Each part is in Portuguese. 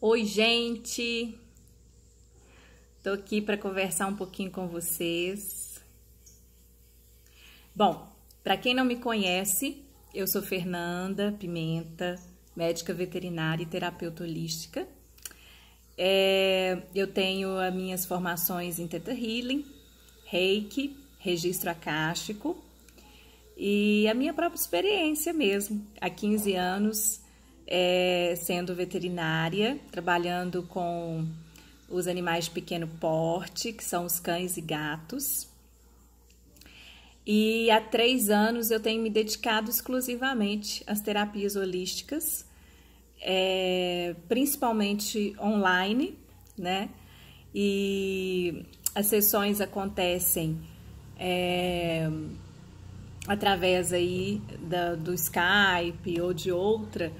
Oi, gente! Tô aqui para conversar um pouquinho com vocês. Bom, para quem não me conhece, eu sou Fernanda Pimenta, médica veterinária e terapeuta holística. Eu tenho as minhas formações em Theta Healing, Reiki, registro acástico e a minha própria experiência mesmo, há 15 anos sendo veterinária, trabalhando com os animais de pequeno porte, que são os cães e gatos. E há 3 anos eu tenho me dedicado exclusivamente às terapias holísticas, principalmente online, né? E as sessões acontecem através aí do Skype ou de outro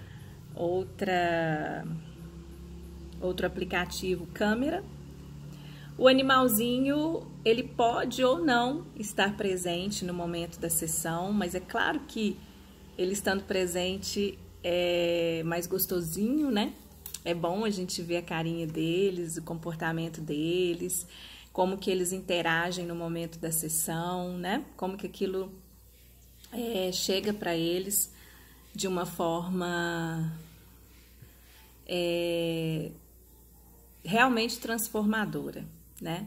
aplicativo câmera. O animalzinho, ele pode ou não estar presente no momento da sessão, mas é claro que ele estando presente é mais gostosinho, né? É bom a gente ver a carinha deles, o comportamento deles, como que eles interagem no momento da sessão, né? Como que aquilo chega para eles de uma forma realmente transformadora, né?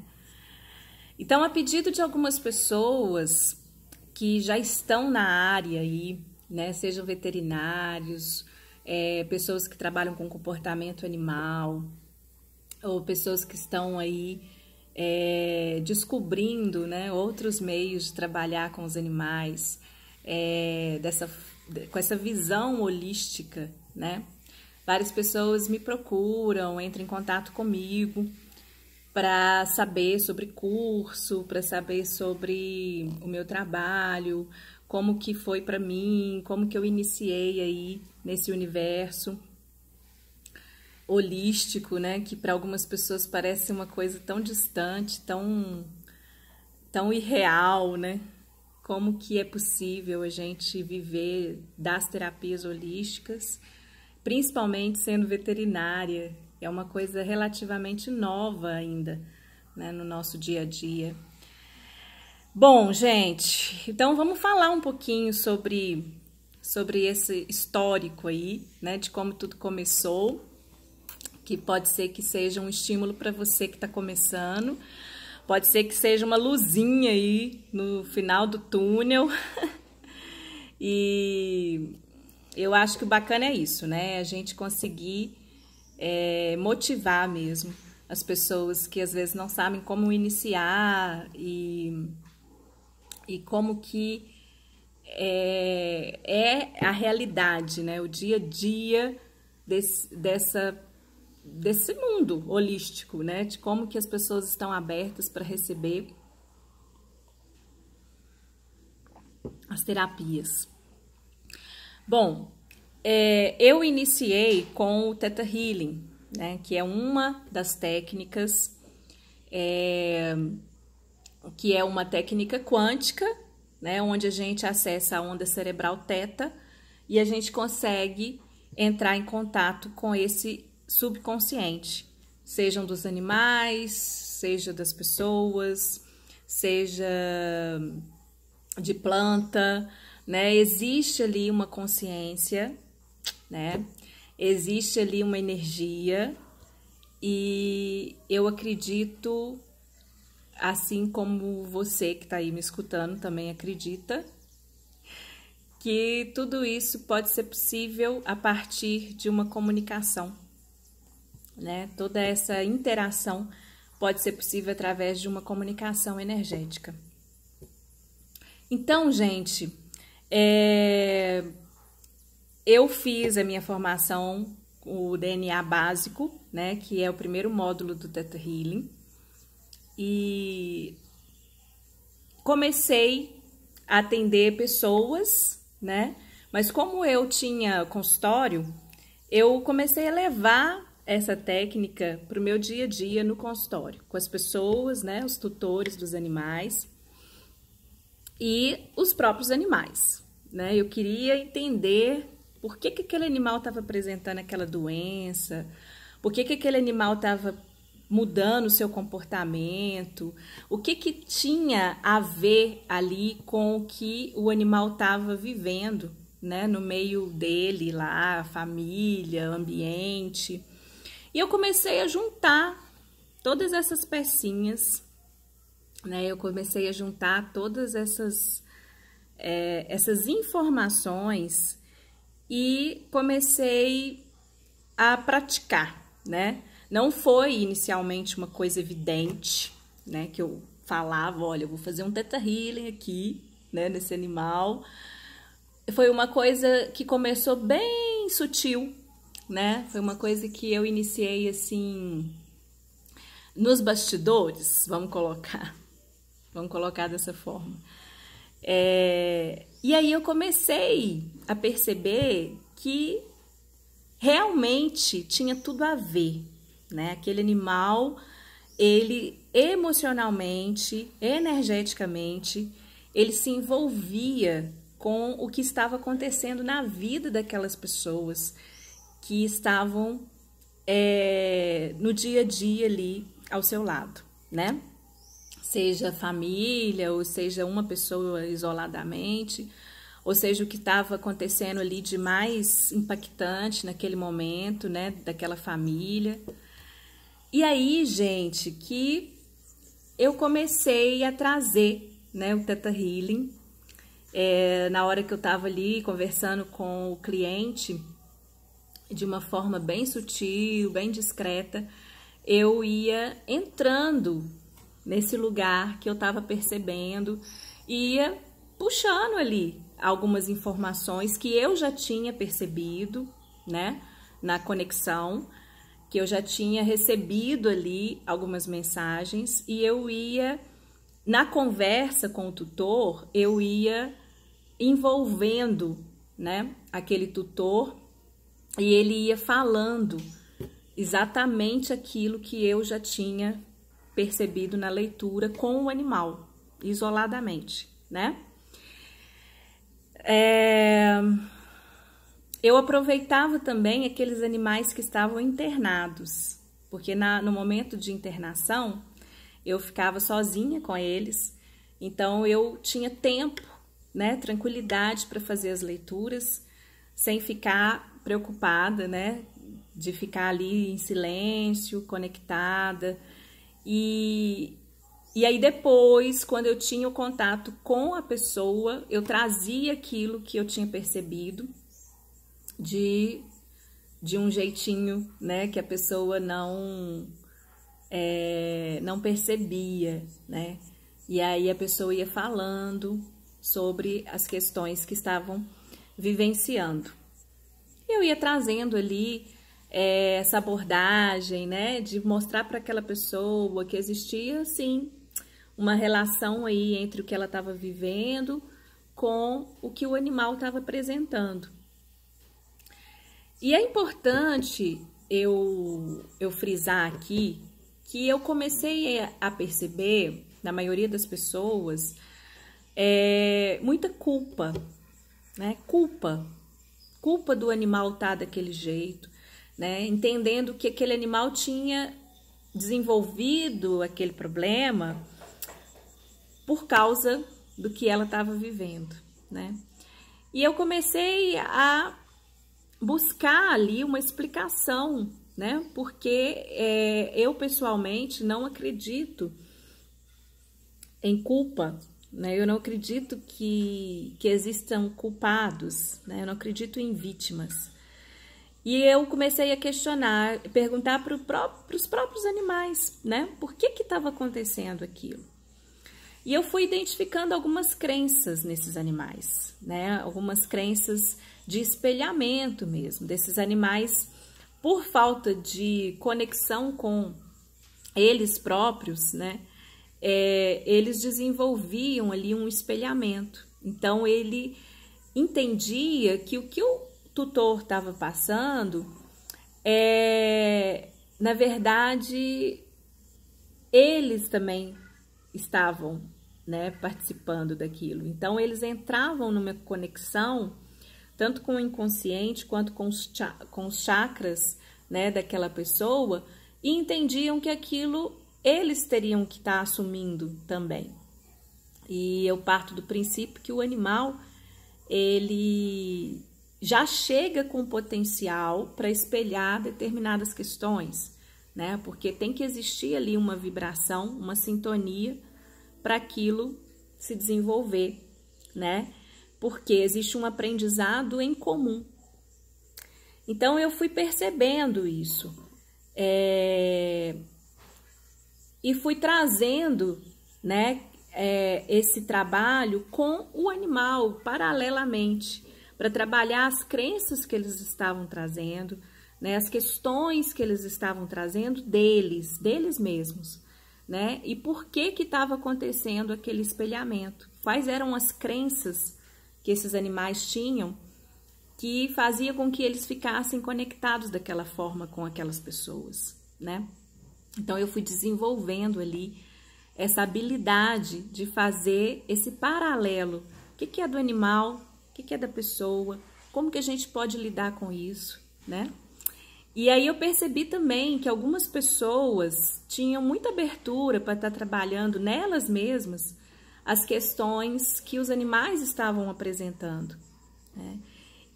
Então, a pedido de algumas pessoas que já estão na área aí, né, sejam veterinários, pessoas que trabalham com comportamento animal, ou pessoas que estão aí descobrindo, né, outros meios de trabalhar com os animais, com essa visão holística, né? Várias pessoas me procuram, entram em contato comigo para saber sobre curso, para saber sobre o meu trabalho, como que foi para mim, como que eu iniciei aí nesse universo holístico, né? Que para algumas pessoas parece uma coisa tão distante, tão irreal, né? Como que é possível a gente viver das terapias holísticas, principalmente sendo veterinária, é uma coisa relativamente nova ainda, né, no nosso dia a dia. Bom, gente, então vamos falar um pouquinho sobre esse histórico aí, né, de como tudo começou, que pode ser que seja um estímulo para você que está começando, pode ser que seja uma luzinha aí no final do túnel. E eu acho que o bacana é isso, né? A gente conseguir motivar mesmo as pessoas que às vezes não sabem como iniciar e como que é a realidade, né? O dia a dia desse mundo holístico, né? De como que as pessoas estão abertas para receber as terapias. Bom, eu iniciei com o Theta Healing, né? Que é uma das técnicas, que é uma técnica quântica, né? Onde a gente acessa a onda cerebral Theta e a gente consegue entrar em contato com esse subconsciente, sejam dos animais, seja das pessoas, seja de planta, né? Existe ali uma consciência, né? Existe ali uma energia e eu acredito, assim como você que está aí me escutando também acredita, que tudo isso pode ser possível a partir de uma comunicação, né? Toda essa interação pode ser possível através de uma comunicação energética. Então, gente, eu fiz a minha formação, o DNA básico, né, que é o primeiro módulo do Theta Healing, e comecei a atender pessoas, né, mas como eu tinha consultório, eu comecei a levar essa técnica para o meu dia a dia no consultório, com as pessoas, né, os tutores dos animais e os próprios animais, né, eu queria entender por que aquele animal estava apresentando aquela doença, Por que que aquele animal estava mudando o seu comportamento? O que que tinha a ver ali com o que o animal estava vivendo, né? No meio dele lá, família, ambiente. E eu comecei a juntar todas essas pecinhas, né? Eu comecei a juntar todas essas informações e comecei a praticar, né? Não foi inicialmente uma coisa evidente, né? Que eu falava, olha, eu vou fazer um Theta Healing aqui, né? Nesse animal. Foi uma coisa que começou bem sutil, né? Foi uma coisa que eu iniciei assim nos bastidores, vamos colocar dessa forma. E aí eu comecei a perceber que realmente tinha tudo a ver, né? Aquele animal, ele emocionalmente, energeticamente, ele se envolvia com o que estava acontecendo na vida daquelas pessoas que estavam no dia a dia ali ao seu lado, né? Seja família, ou seja uma pessoa isoladamente, ou seja o que estava acontecendo ali de mais impactante naquele momento, né, daquela família. E aí, gente, que eu comecei a trazer, né, o Theta Healing. Na hora que eu estava ali conversando com o cliente, de uma forma bem sutil, bem discreta, eu ia entrando nesse lugar que eu estava percebendo, ia puxando ali algumas informações que eu já tinha percebido, né, na conexão, que eu já tinha recebido ali algumas mensagens, e eu ia, na conversa com o tutor, eu ia envolvendo, né, aquele tutor, e ele ia falando exatamente aquilo que eu já tinha percebido na leitura com o animal, isoladamente, né? Eu aproveitava também aqueles animais que estavam internados, porque no momento de internação eu ficava sozinha com eles, então eu tinha tempo, né, tranquilidade para fazer as leituras, sem ficar preocupada, né, de ficar ali em silêncio, conectada. E aí depois, quando eu tinha o contato com a pessoa, eu trazia aquilo que eu tinha percebido de um jeitinho, né, que a pessoa não percebia, né? E aí a pessoa ia falando sobre as questões que estavam vivenciando. Eu ia trazendo ali essa abordagem, né, de mostrar para aquela pessoa que existia, sim, uma relação aí entre o que ela estava vivendo com o que o animal estava apresentando. E é importante eu frisar aqui que eu comecei a perceber, na maioria das pessoas, muita culpa, né? Culpa do animal estar daquele jeito, né? Entendendo que aquele animal tinha desenvolvido aquele problema por causa do que ela estava vivendo, né? E eu comecei a buscar ali uma explicação, né? Porque eu pessoalmente não acredito em culpa, né? Eu não acredito que existam culpados, né? Eu não acredito em vítimas. E eu comecei a questionar, perguntar para os próprios animais, né? Por que estava acontecendo aquilo? E eu fui identificando algumas crenças nesses animais, né? Algumas crenças de espelhamento mesmo, desses animais, por falta de conexão com eles próprios, né? Eles desenvolviam ali um espelhamento. Então, ele entendia que o que o tutor estava passando, na verdade, eles também estavam, né, participando daquilo. Então, eles entravam numa conexão, tanto com o inconsciente quanto com os chakras né, daquela pessoa e entendiam que aquilo eles teriam que estar assumindo também. E eu parto do princípio que o animal, ele já chega com potencial para espelhar determinadas questões, né? Porque tem que existir ali uma vibração, uma sintonia para aquilo se desenvolver, né? Porque existe um aprendizado em comum. Então eu fui percebendo isso e fui trazendo, né, esse trabalho com o animal paralelamente, para trabalhar as crenças que eles estavam trazendo, né, as questões que eles estavam trazendo deles mesmos, né, e por que estava acontecendo aquele espelhamento, quais eram as crenças que esses animais tinham que fazia com que eles ficassem conectados daquela forma com aquelas pessoas, né? Então eu fui desenvolvendo ali essa habilidade de fazer esse paralelo. O que é do animal? O que é da pessoa? Como que a gente pode lidar com isso, né? E aí eu percebi também que algumas pessoas tinham muita abertura para estar trabalhando nelas mesmas as questões que os animais estavam apresentando, né?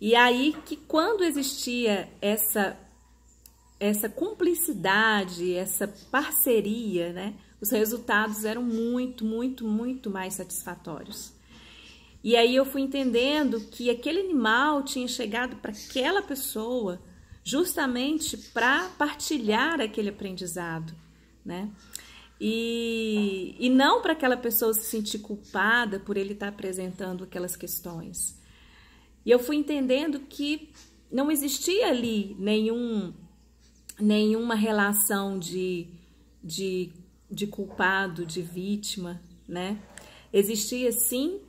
E aí que quando existia essa cumplicidade, essa parceria, né, os resultados eram muito, muito, muito mais satisfatórios. E aí eu fui entendendo que aquele animal tinha chegado para aquela pessoa justamente para partilhar aquele aprendizado, né? E não para aquela pessoa se sentir culpada por ele estar apresentando aquelas questões. E eu fui entendendo que não existia ali nenhuma relação de culpado, de vítima, né? Existia, sim,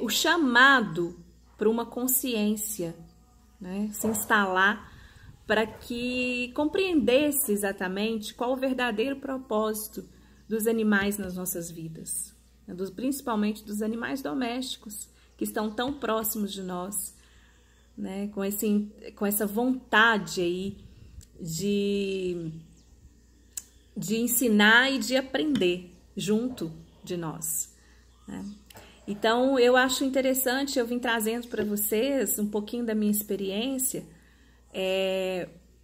o chamado para uma consciência, né, se instalar para que compreendesse exatamente qual o verdadeiro propósito dos animais nas nossas vidas, né, principalmente dos animais domésticos, que estão tão próximos de nós, né, com essa vontade aí de ensinar e de aprender junto de nós, né? Então, eu acho interessante, eu vim trazendo para vocês um pouquinho da minha experiência,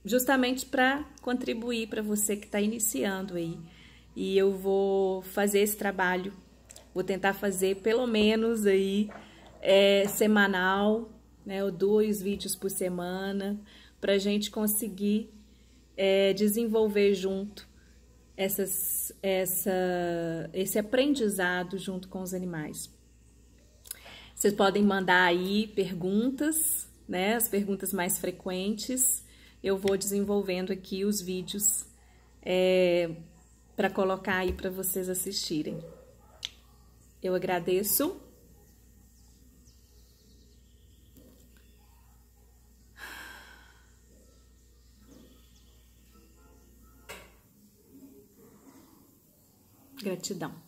justamente para contribuir para você que está iniciando aí. E eu vou fazer esse trabalho, vou tentar fazer pelo menos aí semanal, né, ou 2 vídeos por semana, para a gente conseguir desenvolver junto esse aprendizado junto com os animais. Vocês podem mandar aí perguntas, né, as perguntas mais frequentes. Eu vou desenvolvendo aqui os vídeos para colocar aí para vocês assistirem. Eu agradeço. Gratidão.